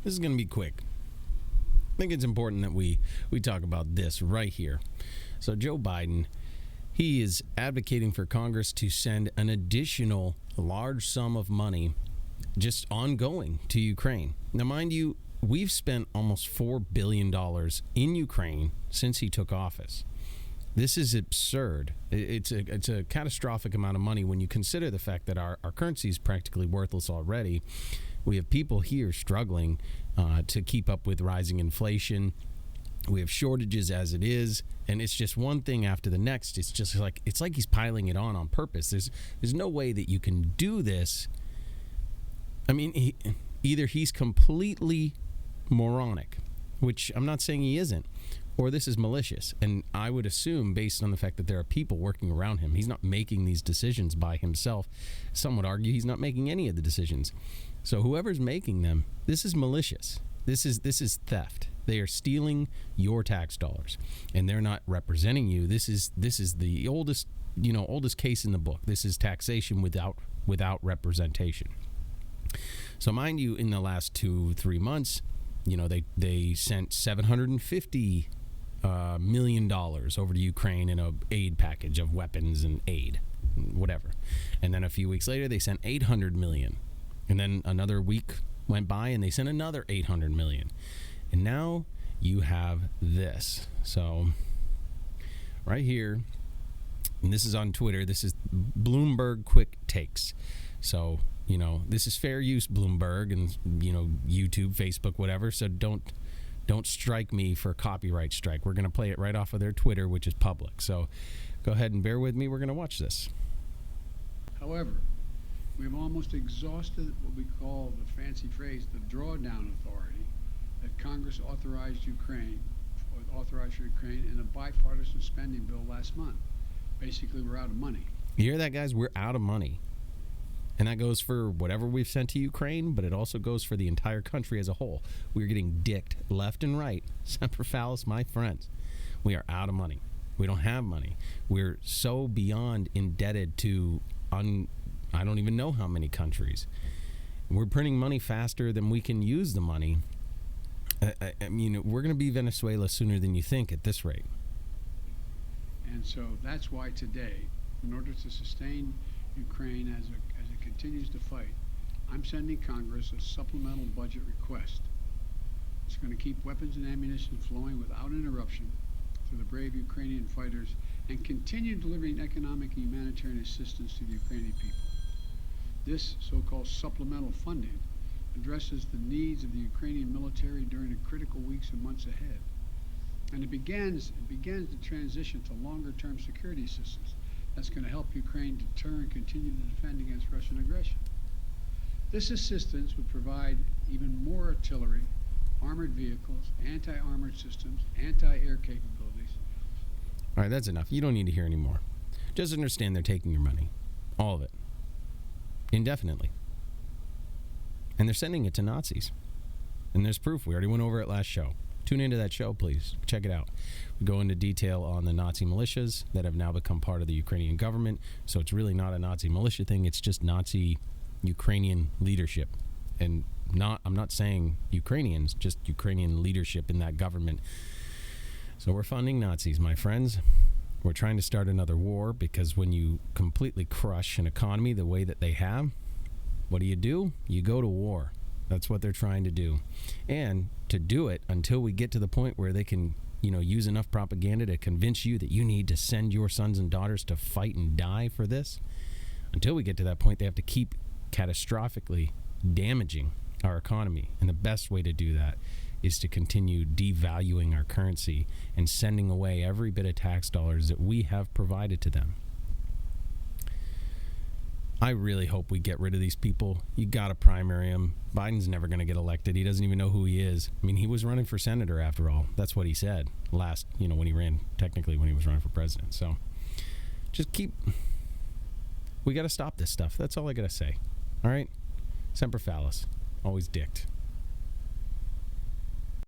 This is going to be quick. I think it's important that we talk about this right here. So Joe Biden, he is advocating for Congress to send an additional large sum of money just ongoing to Ukraine. Now, mind you, we've spent almost $4 billion in Ukraine since he took office. This is absurd. It's a catastrophic amount of money when you consider the fact that our currency is practically worthless already. We have people here struggling to keep up with rising inflation. We have shortages as it is, and it's just one thing after the next. It's like he's piling it on purpose. There's no way that you can do this. I mean, either he's completely moronic, which I'm not saying he isn't, or this is malicious. And I would assume, based on the fact that there are people working around him, he's not making these decisions by himself. Some would argue he's not making any of the decisions. So whoever's making them, this is malicious. This is theft. They are stealing your tax dollars, and they're not representing you. This is the oldest case in the book. This is taxation without representation. So mind you, in the last 2-3 months, they sent $750 million over to Ukraine in an aid package of weapons and aid, whatever. And then a few weeks later, they sent $800 million. And then another week went by, and they sent another $800 million. And now you have this. So right here, and this is on Twitter, this is Bloomberg Quick Takes. So, this is fair use, Bloomberg, and, YouTube, Facebook, whatever. So don't strike me for a copyright strike. We're going to play it right off of their Twitter, which is public. So go ahead and bear with me. We're going to watch this. However, we've almost exhausted what we call the fancy phrase, the drawdown authority that Congress authorized for Ukraine in a bipartisan spending bill last month. Basically, we're out of money. You hear that, guys? We're out of money. And that goes for whatever we've sent to Ukraine, but it also goes for the entire country as a whole. We're getting dicked left and right. Semper Fallace, my friends. We are out of money. We don't have money. We're so beyond indebted to I don't even know how many countries. We're printing money faster than we can use the money. I mean, we're going to be Venezuela sooner than you think at this rate. And so that's why today, in order to sustain Ukraine as it continues to fight, I'm sending Congress a supplemental budget request. It's going to keep weapons and ammunition flowing without interruption to the brave Ukrainian fighters and continue delivering economic and humanitarian assistance to the Ukrainian people. This so-called supplemental funding addresses the needs of the Ukrainian military during the critical weeks and months ahead. And it begins the transition to longer-term security assistance that's going to help Ukraine deter and continue to defend against Russian aggression. This assistance would provide even more artillery, armored vehicles, anti-armored systems, anti-air capabilities. All right, that's enough. You don't need to hear any more. Just understand they're taking your money. All of it. Indefinitely. And they're sending it to Nazis. And there's proof. We already went over it last show. Tune into that show, please. Check it out. We go into detail on the Nazi militias that have now become part of the Ukrainian government. So it's really not a Nazi militia thing. It's just Nazi Ukrainian leadership. And I'm not saying Ukrainians, just Ukrainian leadership in that government. So we're funding Nazis, my friends. We're trying to start another war because when you completely crush an economy the way that they have, what do? You go to war. That's what they're trying to do. And to do it until we get to the point where they can, use enough propaganda to convince you that you need to send your sons and daughters to fight and die for this. Until we get to that point, they have to keep catastrophically damaging our economy. And the best way to do that is to continue devaluing our currency and sending away every bit of tax dollars that we have provided to them. I really hope we get rid of these people. You got to primary him. Biden's never going to get elected. He doesn't even know who he is. I mean, he was running for senator after all. That's what he said last, when he ran, technically when he was running for president. So we got to stop this stuff. That's all I got to say. All right? Semper Fallace. Always dicked.